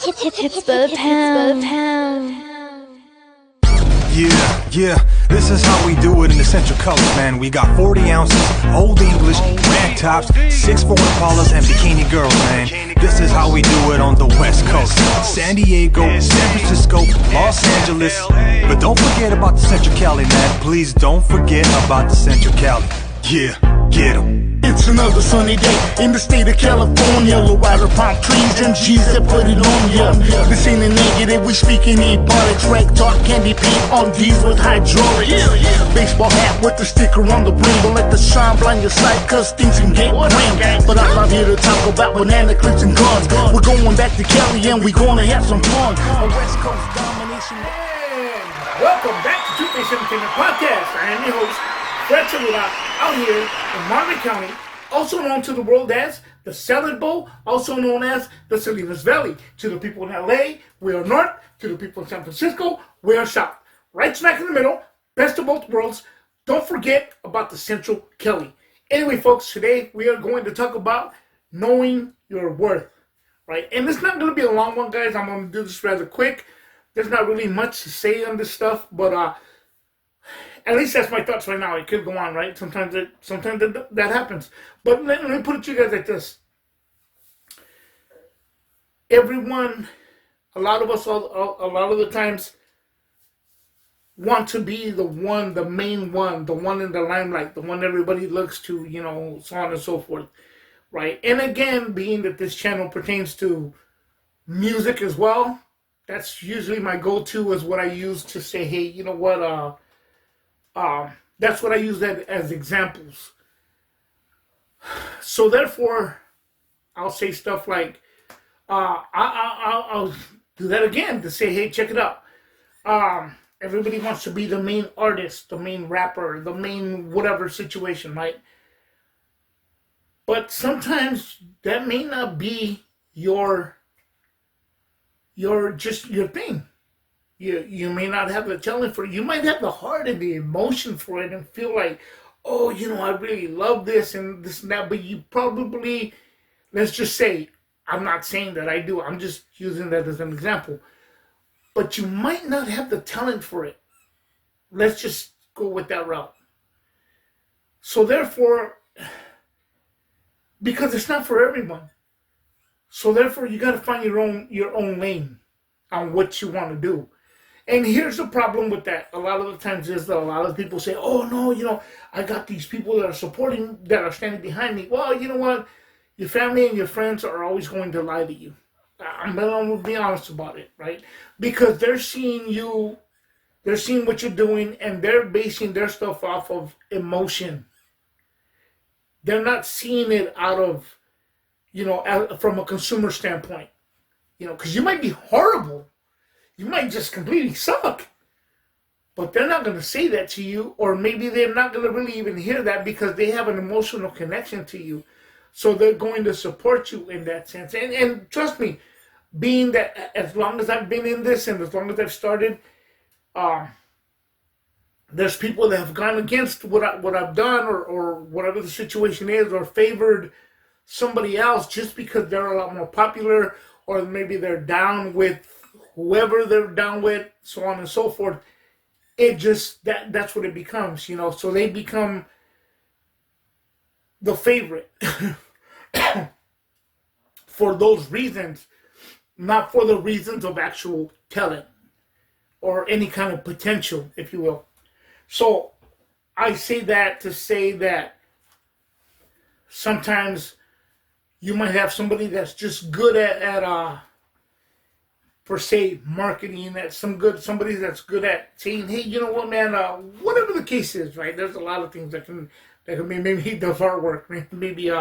Hits for the pound. Yeah, this is how we do it in the Central Colors, man. We got 40 ounces, Old English, rag tops, 6'4" Impalas, and bikini girls, man. This is how we do it on the West Coast. San Diego, San Francisco, Los Angeles. But don't forget about the Central Cali, man. Please don't forget about the Central Cali. Yeah, get 'em. It's another sunny day in the state of California. Low rider palm trees and G's that put it on ya. This ain't a negative, we speaking ebonics. Rank talk, candy paint on D's with hydraulics. Baseball hat with the sticker on the brim. Don't let the sun blind your sight, cause things can get grim. But I'm not here to talk about banana clips and guns. We're going back to Cali and we're gonna have some fun. A West Coast domination. And welcome back to Two-Face Entertainment Podcast. I am your host, Fred Cholula, out here in Monterey County, also known to the world as the Salad Bowl, also known as the Salinas Valley. To the people in LA, we are north. To the people in San Francisco, we are south. Right smack in the middle, best of both worlds. Don't forget about the Central Cali. Anyway, folks, today we are going to talk about knowing your worth, right? And it's not going to be a long one, guys. I'm going to do this rather quick. There's not really much to say on this stuff, but at least that's my thoughts right now. It could go on, right? Sometimes that happens. But let me put it to you guys like this. Everyone, a lot of us, a lot of the times, want to be the one, the main one, the one in the limelight, the one everybody looks to, you know, so on and so forth, right? And again, being that this channel pertains to music as well, that's usually my go-to, is what I use to say, hey, you know what, that's what I use that as examples. So therefore, I'll say stuff like, I'll do that again to say, hey, check it out. Everybody wants to be the main artist, the main rapper, the main whatever situation, right? But sometimes that may not be your thing. You may not have the talent for it. You might have the heart and the emotion for it and feel like, oh, you know, I really love this and this and that. But you probably, let's just say, I'm not saying that I do. I'm just using that as an example. But you might not have the talent for it. Let's just go with that route. So therefore, because it's not for everyone. So therefore, you got to find your own lane on what you want to do. And here's the problem with that. A lot of the times is that a lot of people say, oh, no, you know, I got these people that are supporting, that are standing behind me. Well, you know what? Your family and your friends are always going to lie to you. I'm going to be honest about it, right? Because they're seeing you, they're seeing what you're doing, and they're basing their stuff off of emotion. They're not seeing it out of, you know, from a consumer standpoint. You know, because you might be horrible. You might just completely suck. But they're not going to say that to you, or maybe they're not going to really even hear that because they have an emotional connection to you. So they're going to support you in that sense. And trust me, being that as long as I've been in this and as long as I've started, there's people that have gone against what I've done or whatever the situation is, or favored somebody else just because they're a lot more popular, or maybe they're down with whoever they're down with, so on and so forth. It just, that's what it becomes, you know. So they become the favorite for those reasons, not for the reasons of actual talent or any kind of potential, if you will. So I say that to say that sometimes you might have somebody that's just good at per se marketing, that somebody that's good at saying, hey, you know what, man, whatever the case is, right? There's a lot of things that can maybe he does artwork, maybe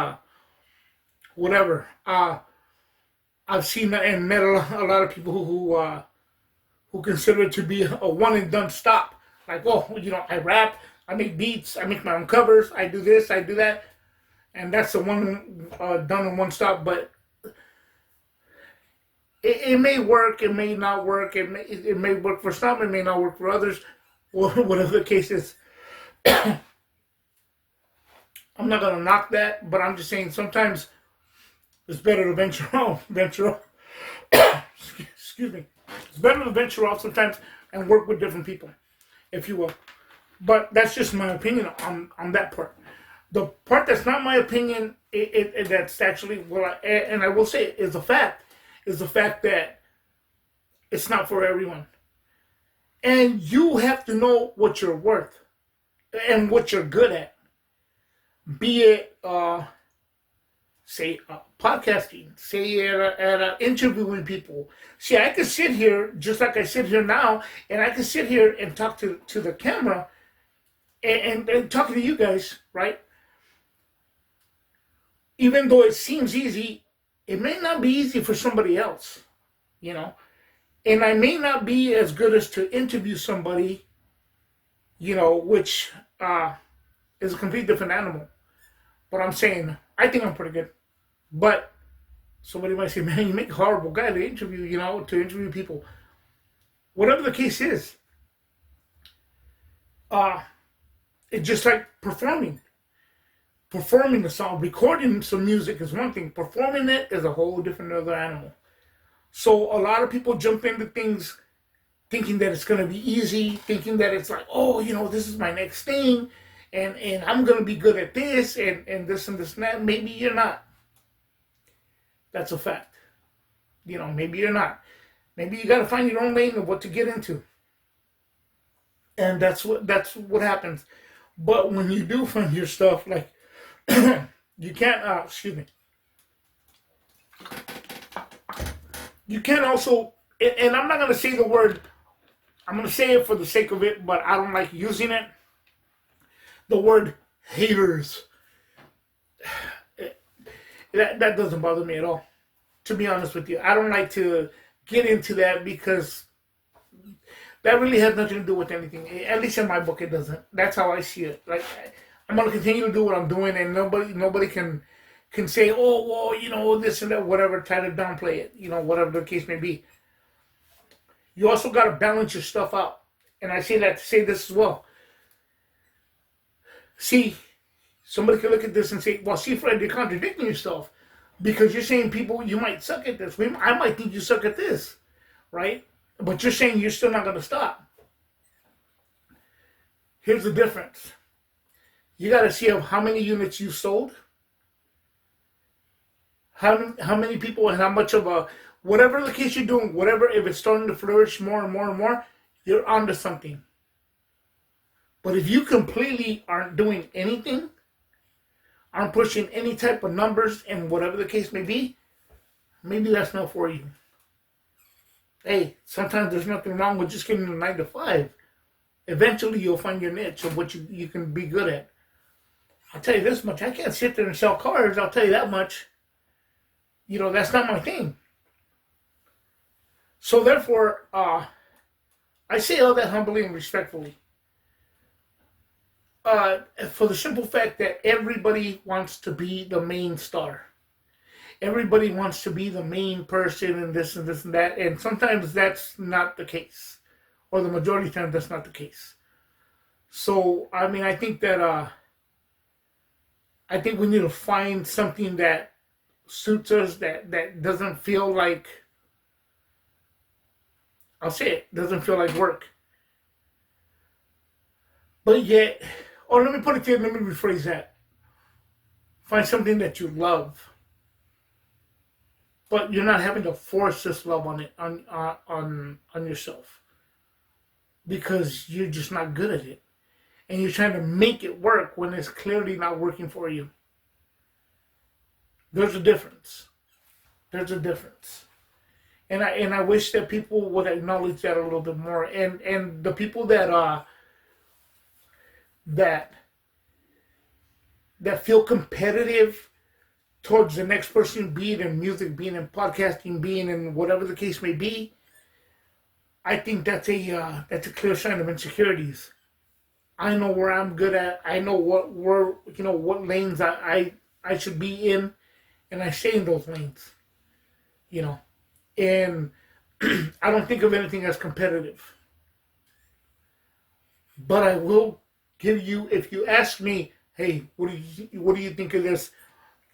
whatever. I've seen that and met a lot of people who consider it to be a one and done stop. Like, oh, you know, I rap, I make beats, I make my own covers, I do this, I do that, and that's the one done in one stop. But it may work, it may not work, it may work for some, it may not work for others, whatever the case is. I'm not gonna knock that, but I'm just saying sometimes it's better to venture excuse me, it's better to venture off sometimes and work with different people, if you will. But that's just my opinion on that part. The part that's not my opinion, that's actually, and I will say is the fact that it's not for everyone. And you have to know what you're worth and what you're good at. Be it, podcasting, say at interviewing people. See, I can sit here just like I sit here now, and I can sit here and talk to the camera and talking to you guys, right? Even though it seems easy, it may not be easy for somebody else, you know? And I may not be as good as to interview somebody, you know, which is a complete different animal. But I'm saying, I think I'm pretty good. But somebody might say, man, you make a horrible guy to interview, you know, to interview people. Whatever the case is, it's just like performing. Performing the song, recording some music is one thing. Performing it is a whole different other animal. So a lot of people jump into things thinking that it's going to be easy, thinking that it's like, oh, you know, this is my next thing, and I'm going to be good at this, and this and this and that. Maybe you're not. That's a fact. You know, maybe you're not. Maybe you got to find your own lane of what to get into. And that's what happens. But when you do find your stuff, like, you can't, excuse me. You can't also, and I'm not going to say the word, I'm going to say it for the sake of it, but I don't like using it. The word haters. That doesn't bother me at all, to be honest with you. I don't like to get into that because that really has nothing to do with anything. At least in my book, it doesn't. That's how I see it. Like, I'm going to continue to do what I'm doing, and nobody can say, oh, well, you know, this and that, whatever, try to downplay it, you know, whatever the case may be. You also got to balance your stuff out. And I say that to say this as well. See, somebody can look at this and say, well, see, Fred, you're contradicting yourself because you're saying people, you might suck at this. I might think you suck at this, right? But you're saying you're still not going to stop. Here's the difference. You got to see how many units you sold, how many people, and how much of a, whatever the case you're doing, whatever, if it's starting to flourish more and more and more, you're onto something. But if you completely aren't doing anything, aren't pushing any type of numbers, and whatever the case may be, maybe that's not for you. Hey, sometimes there's nothing wrong with just getting a 9 to 5. Eventually you'll find your niche of what you can be good at. I'll tell you this much, I can't sit there and sell cars, I'll tell you that much. You know, that's not my thing. So therefore, I say all that humbly and respectfully. For the simple fact that everybody wants to be the main star. Everybody wants to be the main person and this and this and that. And sometimes that's not the case. Or the majority of the time, that's not the case. So, I mean, I think that, I think we need to find something that suits us, that doesn't feel like, I'll say it, doesn't feel like work. But yet, or let me put it to you, let me rephrase that. Find something that you love. But you're not having to force this love on it, on yourself. Because you're just not good at it. And you're trying to make it work when it's clearly not working for you. There's a difference. There's a difference. And I wish that people would acknowledge that a little bit more. And the people that feel competitive towards the next person, be it in music, being in podcasting, being in whatever the case may be, I think that's a clear sign of insecurities. I know where I'm good at. I know what lanes I should be in, and I stay in those lanes. You know, and I don't think of anything as competitive. But I will give you, if you ask me, hey, what do you think of this?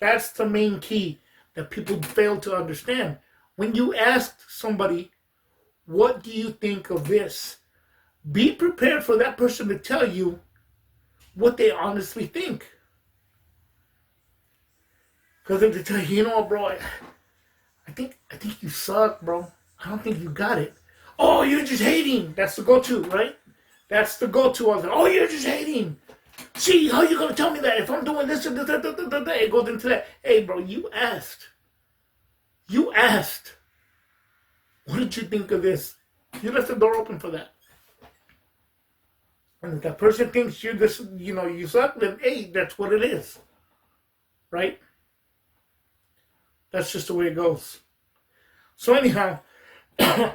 That's the main key that people fail to understand. When you ask somebody, what do you think of this? Be prepared for that person to tell you what they honestly think. Because if they tell you, you know what, bro, I think you suck, bro. I don't think you got it. Oh, you're just hating. That's the go-to, right? That's the go-to. I was like, oh, you're just hating. See, how you gonna tell me that? If I'm doing this and that, it goes into that. Hey, bro, you asked. You asked. What did you think of this? You left the door open for that. And if that person thinks you're this, you suck, then hey, that's what it is. Right? That's just the way it goes. So anyhow, I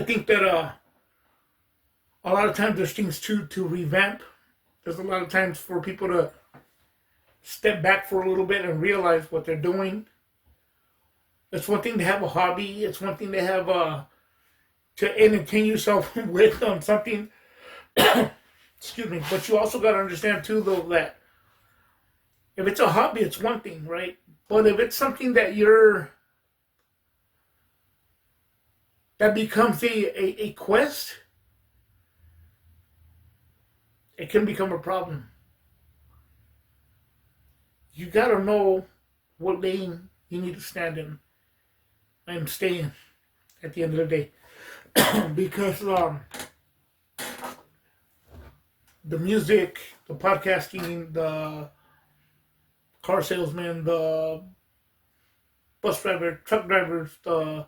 think that a lot of times there's things to revamp. There's a lot of times for people to step back for a little bit and realize what they're doing. It's one thing to have a hobby. It's one thing to have to entertain yourself with on something. Excuse me. But you also got to understand too, though, that if it's a hobby, it's one thing, right? But if it's something that that becomes a quest, it can become a problem. You got to know what lane you need to stand in and stay in at the end of the day. Because the music, the podcasting, the car salesman, the bus driver, truck drivers, the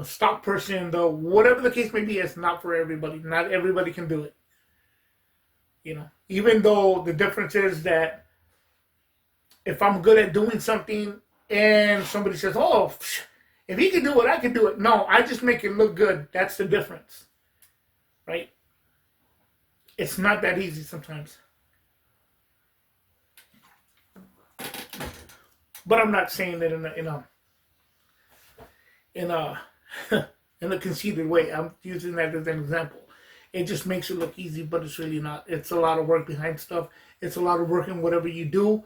stock person, the whatever the case may be, it's not for everybody. Not everybody can do it. Even though the difference is that if I'm good at doing something and somebody says, oh, if he can do it, I can do it. No, I just make it look good. That's the difference. Right? It's not that easy sometimes. But I'm not saying that in a conceited way. I'm using that as an example. It just makes it look easy, but it's really not. It's a lot of work behind stuff. It's a lot of work in whatever you do.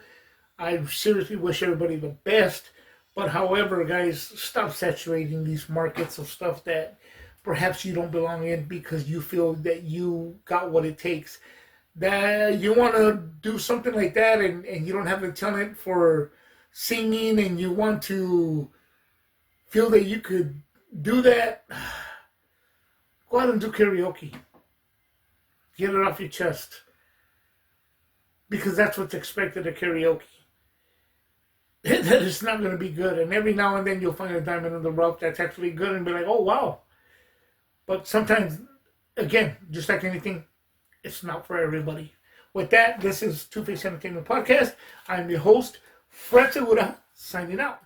I seriously wish everybody the best. But however, guys, stop saturating these markets of stuff that perhaps you don't belong in because you feel that you got what it takes. That you want to do something like that and you don't have the talent for singing and you want to feel that you could do that, go out and do karaoke. Get it off your chest. Because that's what's expected of karaoke. That it's not going to be good. And every now and then you'll find a diamond in the rough that's actually good and be like, oh, wow. But sometimes, again, just like anything, it's not for everybody. With that, this is Two Face Entertainment Podcast. I'm your host, Fred Segura, signing out.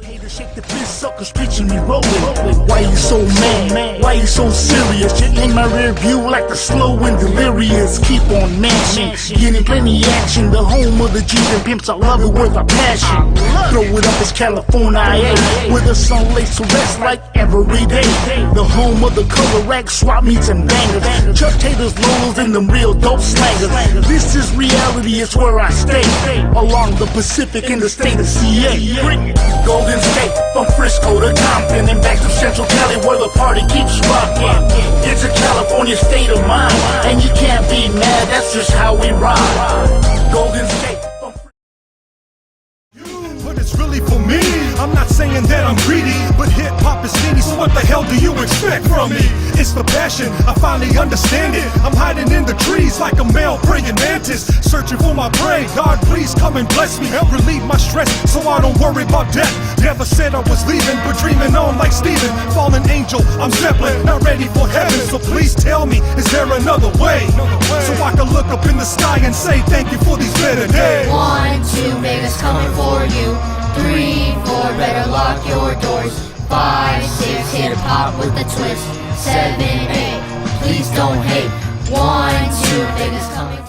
Haters shake the fist, suckers preaching me rolling. Why you so mad? Why you so serious? You're in my rear view like the slow and delirious. Keep on mashing, getting plenty action. The home of the G's and pimps, I love it with a passion. Throw it up, it's California, where the sun lays to rest like every day. The home of the color rack, swap meets and bangers. Chuck Taylor's Lolos and them real dope slangers. This is reality, it's where I stay. Along the Pacific in the state of CA. Bring it. Golden State, from Frisco to Compton and back to Central Cali where the party keeps rocking. It's a California state of mind, and you can't be mad, that's just how we ride. Golden State. But it's really for me. I'm not saying that I'm greedy, but hip-hop is needy, so what the hell do you expect from me? It's the passion, I finally understand it. I'm hiding in the trees like a male praying mantis, searching for my brain. God, please come and bless me, help relieve my stress so I don't worry about death. Never said I was leaving, but dreaming on like Steven. Fallen angel, I'm Zeppelin, not ready for heaven. So please tell me, is there another way? So I can look up in the sky and say thank you for these better days. 1, 2, Vegas coming for you. 3, 4, better lock your doors. 5, 6, hip hop with a twist. 7, 8, please don't hate. 1, 2, Vegas coming.